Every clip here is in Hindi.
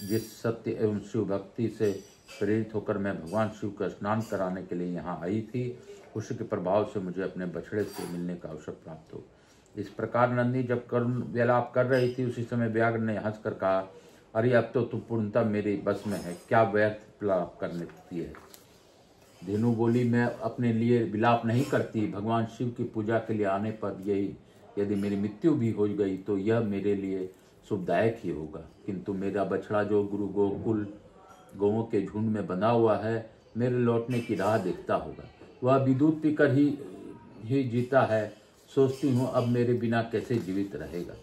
जिस सत्य एवं शिव भक्ति से प्रेरित होकर मैं भगवान शिव का स्नान कराने के लिए यहाँ आई थी, उसी के प्रभाव से मुझे अपने बछड़े से मिलने का अवसर प्राप्त हो। इस प्रकार नंदी जब करुण विलाप कर रही थी, उसी समय व्याघ्र ने हंसकर कहा, अरे अब तो तू पूर्णतः मेरे बस में है, क्या व्यर्थ विलाप करने की है। धेनु बोली, मैं अपने लिए विलाप नहीं करती। भगवान शिव की पूजा के लिए आने पर यही यदि मेरी मृत्यु भी हो गई तो यह मेरे लिए शुभदायक ही होगा, किंतु मेरा बछड़ा जो गुरु गोकुल गौओं के झुंड में बंधा हुआ है, मेरे लौटने की राह देखता होगा। वह भी दूध पीकर ही जीता है। सोचती हूँ अब मेरे बिना कैसे जीवित रहेगा।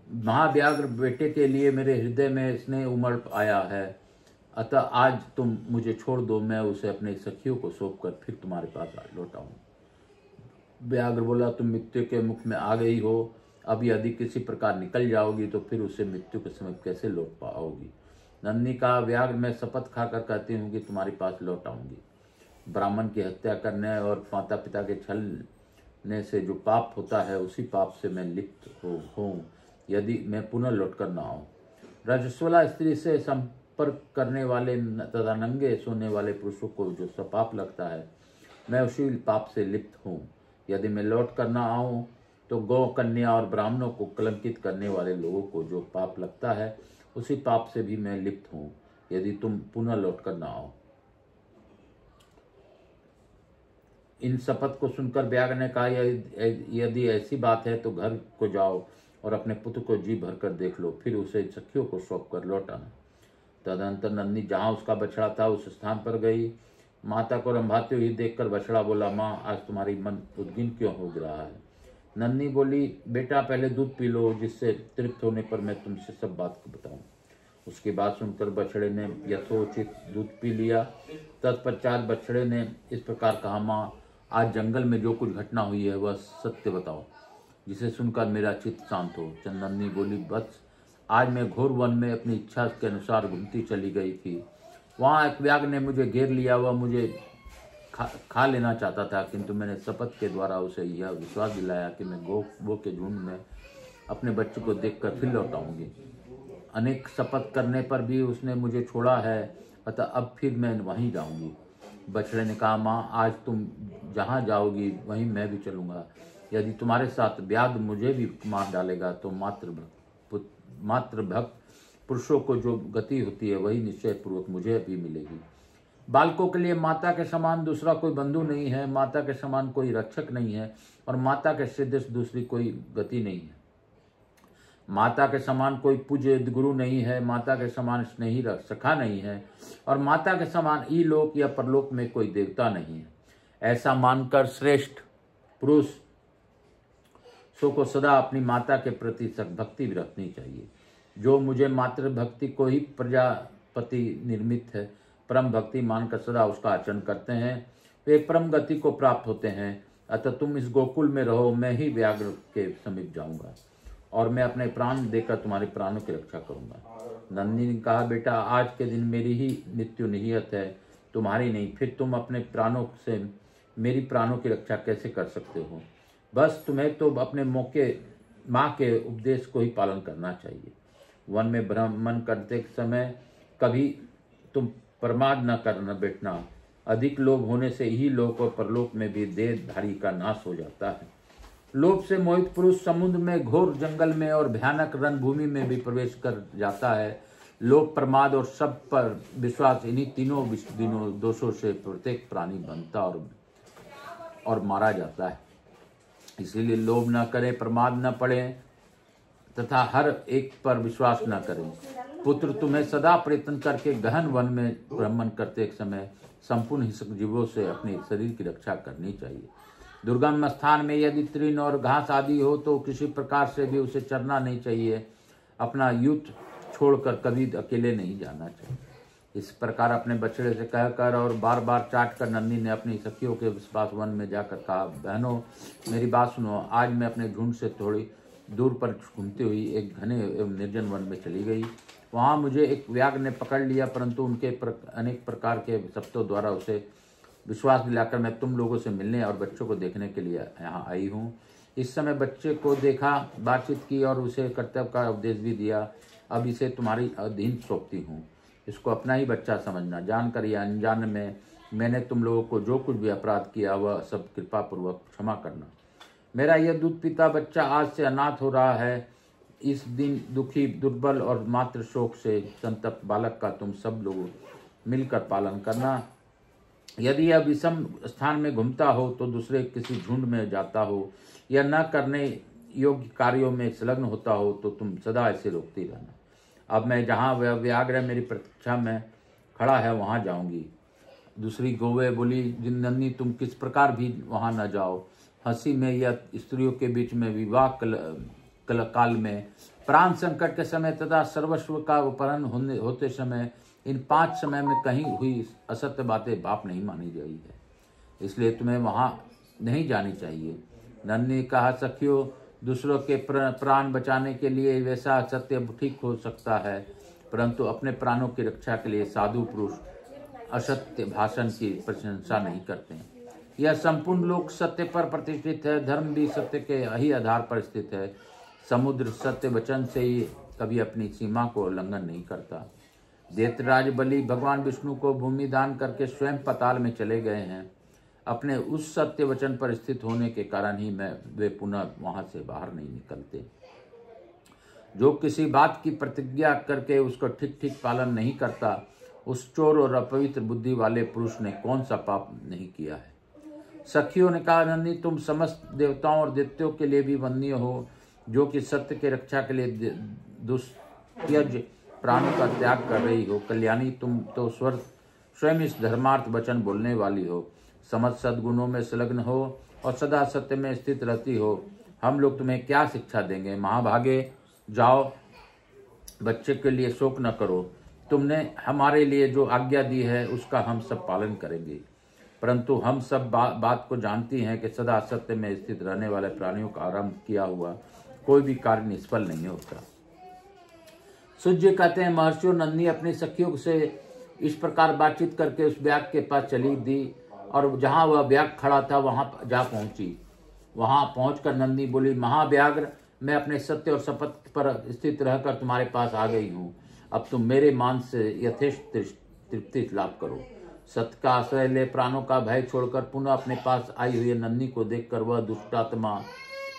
महाव्याघ्र बेटे के लिए मेरे हृदय में स्नेह उमड़ आया है, अतः आज तुम मुझे छोड़ दो, मैं उसे अपने सखियों को सौंपकर फिर तुम्हारे पास लौट आऊं। व्याघ्र बोला, तुम मृत्यु के मुख में आ गई हो, अब यदि किसी प्रकार निकल जाओगी तो फिर उसे मृत्यु के समय कैसे लौट पाओगी। नंदी कहा, व्याघ्र मैं शपथ खाकर कहती हूँ कि तुम्हारे पास लौट आऊंगी। ब्राह्मण की हत्या करने और माता पिता के छलने से जो पाप होता है, उसी पाप से मैं लिप्त हूँ यदि मैं पुनः लौट कर न आऊँ। रजस्वला स्त्री से संपर्क करने वाले तथा नंगे सोने वाले पुरुषों को जो सपाप लगता है, मैं उसी पाप से लिप्त हूँ। यदि मैं लौट कर न आऊँ तो गौ, कन्या और ब्राह्मणों को कलंकित करने वाले लोगों को जो पाप लगता है, उसी पाप से भी मैं लिप्त हूँ यदि तुम पुनः लौट कर न आओ। इन शपथ को सुनकर व्याघ्र ने कहा, यदि ऐसी बात है तो घर को जाओ और अपने पुत्र को जी भरकर देख लो, फिर उसे सखियों को सौंप कर लौट आना। तदनंतर नंदी जहाँ उसका बछड़ा था उस स्थान पर गई। माता को रंभाते हुए देखकर बछड़ा बोला, माँ आज तुम्हारी मन उद्गिन क्यों हो रहा है। नंदी बोली, बेटा पहले दूध पी लो, जिससे तृप्त होने पर मैं तुमसे सब बात को बताऊं। उसकी बात सुनकर बछड़े ने यथोचित दूध पी लिया। तत्पश्चात बछड़े ने इस प्रकार कहा, माँ आज जंगल में जो कुछ घटना हुई है वह सत्य बताओ, जिसे सुनकर मेरा चित्त शांत हो। चंदनी बोली, बस आज मैं घोर वन में अपनी इच्छा के अनुसार घूमती चली गई थी। वहाँ एक व्याघ्र ने मुझे घेर लिया। वह मुझे खा लेना चाहता था, किंतु मैंने शपथ के द्वारा उसे यह विश्वास दिलाया कि मैं गौ के झुंड में अपने बच्चे को देखकर फिर लौट आऊंगी। अनेक शपथ करने पर भी उसने मुझे छोड़ा है, अतः अब फिर मैं वहीं जाऊंगी। बछड़े ने कहा, माँ आज तुम जहाँ जाओगी वहीं मैं भी चलूँगा। यदि तुम्हारे साथ व्याघ्र मुझे भी मार डालेगा तो मात्र भक्त पुरुषों को जो गति होती है वही निश्चय पूर्वक मुझे भी मिलेगी। बालकों के लिए माता के समान दूसरा कोई बंधु नहीं है, माता के समान कोई रक्षक नहीं है और माता के सदृश दूसरी कोई गति नहीं है। माता के समान कोई पूज्य गुरु नहीं है, माता के समान स्नेही सखा नहीं है और माता के समान इलोक या परलोक में कोई देवता नहीं है। ऐसा मानकर श्रेष्ठ पुरुष को सदा अपनी माता के प्रति भक्ति भी रखनी चाहिए। जो मुझे मातृभक्ति को ही प्रजापति निर्मित है परम भक्ति मानकर सदा उसका आचरण करते हैं, वे परम गति को प्राप्त होते हैं। अतः तुम इस गोकुल में रहो, मैं ही व्याघ्र के समीप जाऊंगा और मैं अपने प्राण देकर तुम्हारे प्राणों की रक्षा करूंगा। नंदी ने कहा, बेटा आज के दिन मेरी ही मृत्यु निहित है, तुम्हारी नहीं। फिर तुम अपने प्राणों से मेरी प्राणों की रक्षा कैसे कर सकते हो। बस तुम्हें तो अपने माँ के उपदेश को ही पालन करना चाहिए। वन में भ्रमण करते समय कभी तुम प्रमाद न करना बैठना। अधिक लोभ होने से ही लोक और परलोक में भी देहधारी का नाश हो जाता है। लोभ से मोहित पुरुष समुद्र में, घोर जंगल में और भयानक रणभूमि में भी प्रवेश कर जाता है। लोभ, प्रमाद और सब पर विश्वास, इन्हीं तीनों दोषों से प्रत्येक प्राणी बनता और मारा जाता है। इसीलिए लोभ न करें, प्रमाद न पड़े तथा हर एक पर विश्वास न करें। पुत्र, तुम्हें सदा प्रयत्न करके गहन वन में भ्रमण करते समय संपूर्ण हिंसक जीवों से अपने शरीर की रक्षा करनी चाहिए। दुर्गम स्थान में यदि तृण और घास आदि हो तो किसी प्रकार से भी उसे चरना नहीं चाहिए। अपना युद्ध छोड़कर कभी अकेले नहीं जाना चाहिए। इस प्रकार अपने बछड़े से कहकर और बार बार चाट कर नंदी ने अपनी सखियों के पास वन में जाकर कहा, बहनों मेरी बात सुनो। आज मैं अपने झुंड से थोड़ी दूर पर घूमती हुई एक घने एवं निर्जन वन में चली गई। वहाँ मुझे एक व्याघ्र ने पकड़ लिया, परंतु उनके अनेक प्रकार के शब्दों द्वारा उसे विश्वास दिलाकर मैं तुम लोगों से मिलने और बच्चों को देखने के लिए यहाँ आई हूँ। इस समय बच्चे को देखा, बातचीत की और उसे कर्तव्य का उपदेश भी दिया। अब इसे तुम्हारी अधीन सौंपती हूँ। इसको अपना ही बच्चा समझना। जानकर या अनजान में मैंने तुम लोगों को जो कुछ भी अपराध किया वह सब कृपा पूर्वक क्षमा करना। मेरा यह दूध पीता बच्चा आज से अनाथ हो रहा है। इस दिन दुखी, दुर्बल और मात्र शोक से संतप्त बालक का तुम सब लोग मिलकर पालन करना। यदि यह विषम स्थान में घूमता हो तो दूसरे किसी झुंड में जाता हो या न करने योग्य कार्यों में संलग्न होता हो तो तुम सदा ऐसे रोकती रहना। अब मैं जहाँ वह व्याघ्र मेरी प्रतीक्षा में खड़ा है वहाँ जाऊंगी। दूसरी गौवे बोली, नन्ही तुम किस प्रकार भी वहाँ न जाओ। हंसी में या स्त्रियों के बीच में विवाह काल में, प्राण संकट के समय तथा सर्वस्व का अपहरण होते समय, इन 5 समय में कहीं हुई असत्य बातें बाप नहीं मानी गई है, इसलिए तुम्हें वहां नहीं जानी चाहिए। नन्ही ने कहा, सखियों, दूसरों के प्राण बचाने के लिए वैसा सत्य ठीक हो सकता है, परंतु अपने प्राणों की रक्षा के लिए साधु पुरुष असत्य भाषण की प्रशंसा नहीं करते हैं। यह संपूर्ण लोक सत्य पर प्रतिष्ठित है। धर्म भी सत्य के ही आधार पर स्थित है। समुद्र सत्य वचन से ही कभी अपनी सीमा को उल्लंघन नहीं करता। दैत्यराज बलि भगवान विष्णु को भूमि दान करके स्वयं पाताल में चले गए हैं। अपने उस सत्य वचन पर स्थित होने के कारण ही वे पुनः वहां से बाहर नहीं निकलते। जो किसी बात की प्रतिज्ञा करके उसको ठीक ठीक पालन नहीं करता, उस चोर और अपवित्र बुद्धि वाले पुरुष ने कौन सा पाप नहीं किया है। सखियों ने कहा, नंदी तुम समस्त देवताओं और दैत्यों के लिए भी वंदनीय हो, जो कि सत्य के रक्षा के लिए दुष्त्यज प्राणों का त्याग कर रही हो। कल्याणी तुम तो स्वयं इस धर्मार्थ वचन बोलने वाली हो, समस्त सद्गुणों में संलग्न हो और सदा सत्य में स्थित रहती हो। हम लोग तुम्हें क्या शिक्षा देंगे। महाभागे जाओ, बच्चे के लिए शोक न करो। तुमने हमारे लिए जो आज्ञा दी है उसका हम सब पालन करेंगे, परंतु हम सब बात को जानती हैं कि सदा सत्य में स्थित रहने वाले प्राणियों का आरंभ किया हुआ कोई भी कार्य निष्फल नहीं होता। सूर्य कहते हैं, महर्षियों, नंदी अपनी सखियों से इस प्रकार बातचीत करके उस व्याघ्र के पास चली दी और जहां वह व्याघ्र खड़ा था वहां जा पहुंची। वहां पहुंचकर नंदी बोली, महाव्याघ्र, मैं अपने सत्य और शपथ पर स्थित रहकर तुम्हारे पास आ गई हूँ। अब तुम मेरे मान से यथेष्ट तृप्ति लाभ करो। सत्य का आश्रय ले प्राणों का भय छोड़कर पुनः अपने पास आई हुई नंदी को देखकर वह दुष्टात्मा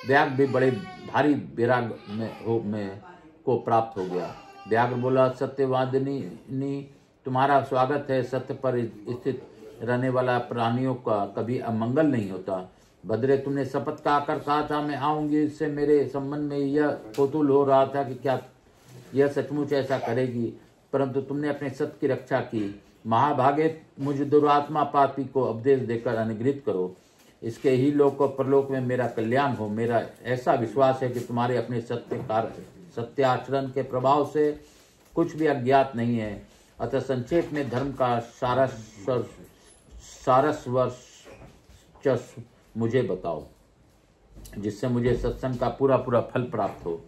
व्याघ्र भी बड़े भारी विराग में को प्राप्त हो गया। व्याघ्र बोला, सत्यवादिनी, तुम्हारा स्वागत है। सत्य पर स्थित रहने वाला प्राणियों का कभी अमंगल नहीं होता। भद्रे, तुमने शपथ का आकर कहा था मैं आऊंगी। इससे मेरे संबंध में यह कौतूहल हो रहा था कि क्या यह सचमुच ऐसा करेगी, परंतु तुमने अपने सत्य की रक्षा की। महाभागे, मुझ दुरात्मा पापी को उपदेश देकर अनुग्रहित करो। इसके ही लोक और परलोक में मेरा कल्याण हो। मेरा ऐसा विश्वास है कि तुम्हारे अपने सत्याचरण के प्रभाव से कुछ भी अज्ञात नहीं है। अतः संक्षेप में धर्म का सारस्वच मुझे बताओ, जिससे मुझे सत्संग का पूरा पूरा फल प्राप्त हो।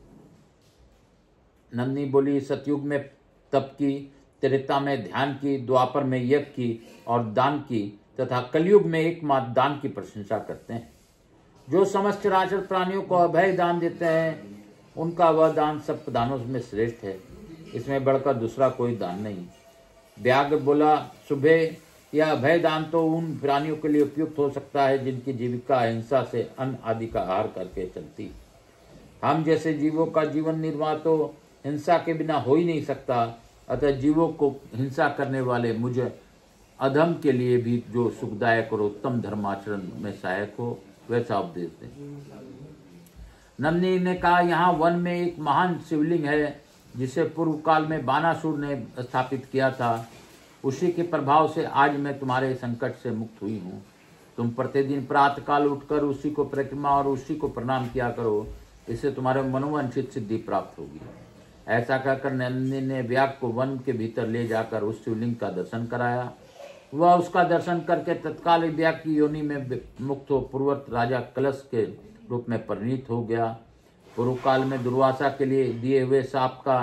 नंदी बोली, सतयुग में तप की, त्रेता में ध्यान की, द्वापर में यज्ञ की और दान की तथा कलयुग में एकमात्र दान की प्रशंसा करते हैं। जो समस्त चराचर प्राणियों को अभय दान देते हैं, उनका वह दान सब दानों में श्रेष्ठ है। इसमें बढ़कर दूसरा कोई दान नहीं। व्याघ्र बोला, सुबह यह अभय दान तो उन प्राणियों के लिए उपयुक्त हो सकता है जिनकी जीविका अहिंसा से अन्न आदि का आहार करके चलती। हम जैसे जीवों का जीवन निर्वाह तो हिंसा के बिना हो ही नहीं सकता। अतः जीवों को हिंसा करने वाले मुझे अधम के लिए भी जो सुखदायक और उत्तम धर्माचरण में सहायक हो वैसा उपदेश दें। नंदी ने कहा, यहाँ वन में एक महान शिवलिंग है जिसे पूर्व काल में बानासुर ने स्थापित किया था। उसी के प्रभाव से आज मैं तुम्हारे संकट से मुक्त हुई हूँ। तुम प्रतिदिन प्रातःकाल उठकर उसी को परिक्रमा और उसी को प्रणाम किया करो, इससे तुम्हारे मनोवांछित सिद्धि प्राप्त होगी। ऐसा कहकर नंदी ने व्याघ्र को वन के भीतर ले जाकर उस शिवलिंग का दर्शन कराया। वह उसका दर्शन करके तत्काल व्याघ्र की योनि में मुक्त हो पूर्वत राजा कलश के रूप में परिणित हो गया। पूर्व काल में दुर्वासा के लिए दिए हुए शाप का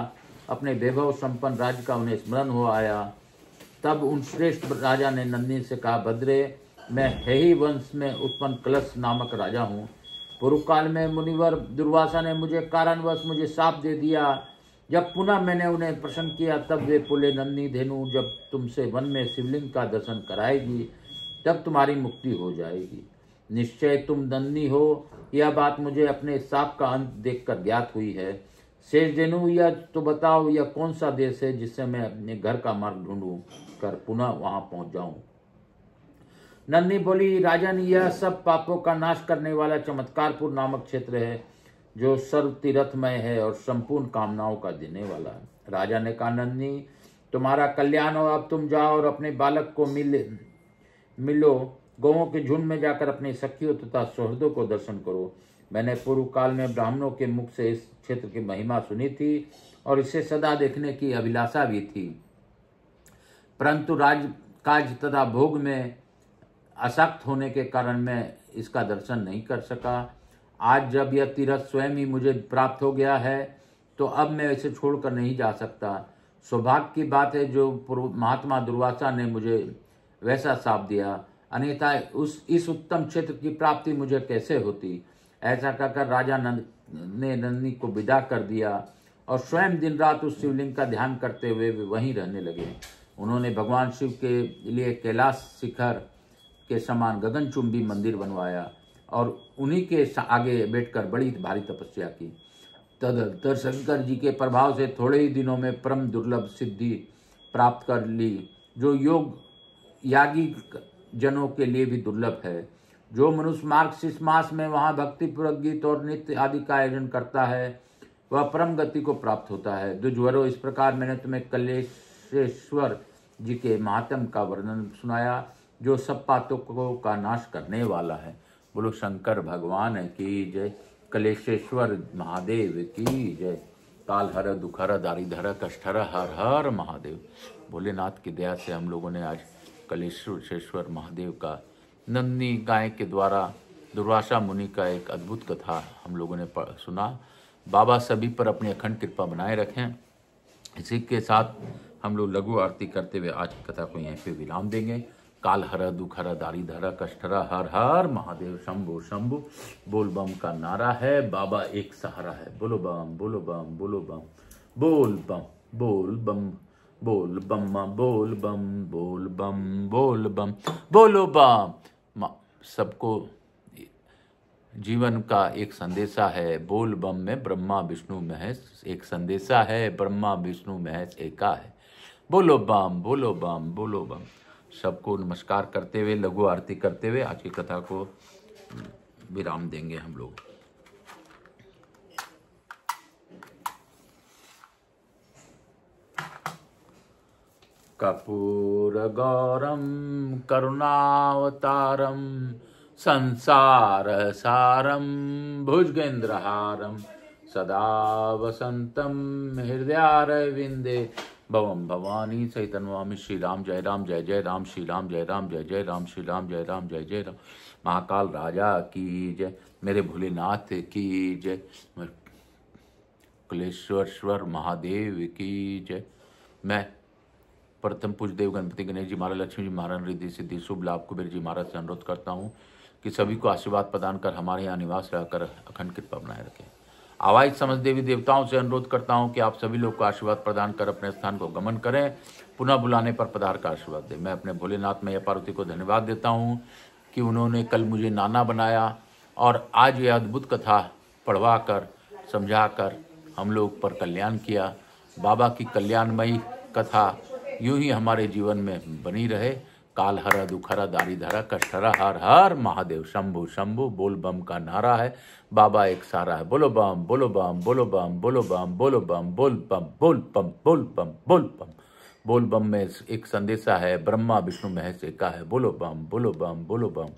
अपने वैभव संपन्न राज्य का उन्हें स्मरण हो आया। तब उन श्रेष्ठ राजा ने नंदी से कहा, भद्रे, मैं हेही वंश में उत्पन्न कलश नामक राजा हूँ। पूर्व काल में मुनिवर दुर्वासा ने मुझे कारणवश मुझे शाप दे दिया। जब पुनः मैंने उन्हें प्रसन्न किया तब वे बोले, नंदी धेनु, जब तुमसे वन में शिवलिंग का दर्शन कराएगी तब तुम्हारी मुक्ति हो जाएगी। निश्चय तुम नंदी हो, यह बात मुझे अपने साप का अंत देखकर ज्ञात हुई है। शेष धेनु, यह तो बताओ, यह कौन सा देश है जिससे मैं अपने घर का मार्ग ढूंढूं कर पुनः वहां पहुंच जाऊं। नंदी बोली, राजन, यह सब पापों का नाश करने वाला चमत्कारपुर नामक क्षेत्र है जो सर्व तीर्थमय है और संपूर्ण कामनाओं का देने वाला है। राजा ने कहा, नंदी, तुम्हारा कल्याण हो, अब तुम जाओ और अपने बालक को मिलो। गौओं के झुंड में जाकर अपने सखियों तथा सौहृदों को दर्शन करो। मैंने पूर्व काल में ब्राह्मणों के मुख से इस क्षेत्र की महिमा सुनी थी और इसे सदा देखने की अभिलाषा भी थी, परंतु राजकाज तथा भोग में आसक्त होने के कारण मैं इसका दर्शन नहीं कर सका। आज जब यह तीर्थ स्वयं ही मुझे प्राप्त हो गया है तो अब मैं इसे छोड़कर नहीं जा सकता। सौभाग्य की बात है जो महात्मा दुर्वासा ने मुझे वैसा शाप दिया, अन्यथा इस उत्तम क्षेत्र की प्राप्ति मुझे कैसे होती। ऐसा कहकर राजा ने नंदी को विदा कर दिया और स्वयं दिन रात उस शिवलिंग का ध्यान करते हुए वे वहीं रहने लगे। उन्होंने भगवान शिव के लिए कैलाश शिखर के समान गगनचुंबी मंदिर बनवाया और उन्हीं के आगे बैठकर बड़ी भारी तपस्या की। तदंतर शंकर जी के प्रभाव से थोड़े ही दिनों में परम दुर्लभ सिद्धि प्राप्त कर ली, जो योग यागी जनों के लिए भी दुर्लभ है। जो मनुष्य मार्गशीर्ष मास में वहां भक्तिपूर्वक गीत और नृत्य आदि का आयोजन करता है वह परम गति को प्राप्त होता है। दुर्जवरो, इस प्रकार मैंने तुम्हें कलेश्वर जी के महात्म का वर्णन सुनाया जो सब पातकों का नाश करने वाला है। बोलो शंकर भगवान की जय, कलेश्वर महादेव की जय। काल हर दुखहर दारिधर कष्टहर हर हर महादेव। भोलेनाथ की दया से हम लोगों ने आज कलेश्वर महादेव का नंदी गाय के द्वारा दुर्वासा मुनि का एक अद्भुत कथा हम लोगों ने सुना। बाबा सभी पर अपनी अखंड कृपा बनाए रखें। इसी के साथ हम लोग लघु आरती करते हुए आज की कथा को यहीं पे विराम देंगे। काल हर दुखहर दारिधर कष्टहर हर हर महादेव शंभो शंभो। बोल बम का नारा है, बाबा एक सहारा है। बोलो बम, बोलो बम, बोलो बम, बोल बम, बोल बम, बोल बम, बोल बम, बोल बम, बोल बम, बोलो बम। सबको जीवन का एक संदेशा है। बोल बम में ब्रह्मा विष्णु महेश एक संदेशा है, ब्रह्मा विष्णु महेश एका है। बोलो बम, बोलो बम, बोलो बम। सबको नमस्कार करते हुए लघु आरती करते हुए आज की कथा को विराम देंगे हम लोग। कर्पूर गौरम करुणावतारम संसार सारम भुजगेन्द्रहारम सदा वसंतम हृदयारविंदे भवम भवानी चैतन्यवामी। श्री राम जय राम जय जय राम, श्री राम जय राम जय जय राम, श्री राम जय राम जय जय राम। महाकाल राजा की जय, मेरे भोलेनाथ की जय, कलेश्वर महादेव की जय। मैं प्रथम पूज्य देव गणपति गणेश जी महाराज, लक्ष्मी जी महाराज, रिद्धि सिद्धि शुभ लाभ कुबेर जी महाराज से अनुरोध करता हूँ कि सभी को आशीर्वाद प्रदान कर हमारे यहाँ निवास रहकर अखंड कृपा बनाए रखें। आवाज समझ देवी देवताओं से अनुरोध करता हूँ कि आप सभी लोग को आशीर्वाद प्रदान कर अपने स्थान को गमन करें, पुनः बुलाने पर पधार का आशीर्वाद दें। मैं अपने भोलेनाथ मैया पार्वती को धन्यवाद देता हूँ कि उन्होंने कल मुझे नाना बनाया और आज यह अद्भुत कथा पढ़वा कर समझा कर हम लोग पर कल्याण किया। बाबा की कल्याणमयी कथा यूं ही हमारे जीवन में बनी रहे। काल हर दुखहर दारिधर कष्टहर हर हर महादेव शंभु शंभु। बोल बम का नारा है, बाबा एक सारा है। बोलो बम, बोलो बम, बोलो बम, बोलो बम, बोलो बम, बोल बम, बोल बम, बोल बम, बोल बम। बोल बम में एक संदेशा है, ब्रह्मा विष्णु महेश एका है। बोलो बम, बोलो बम, बोलो बम।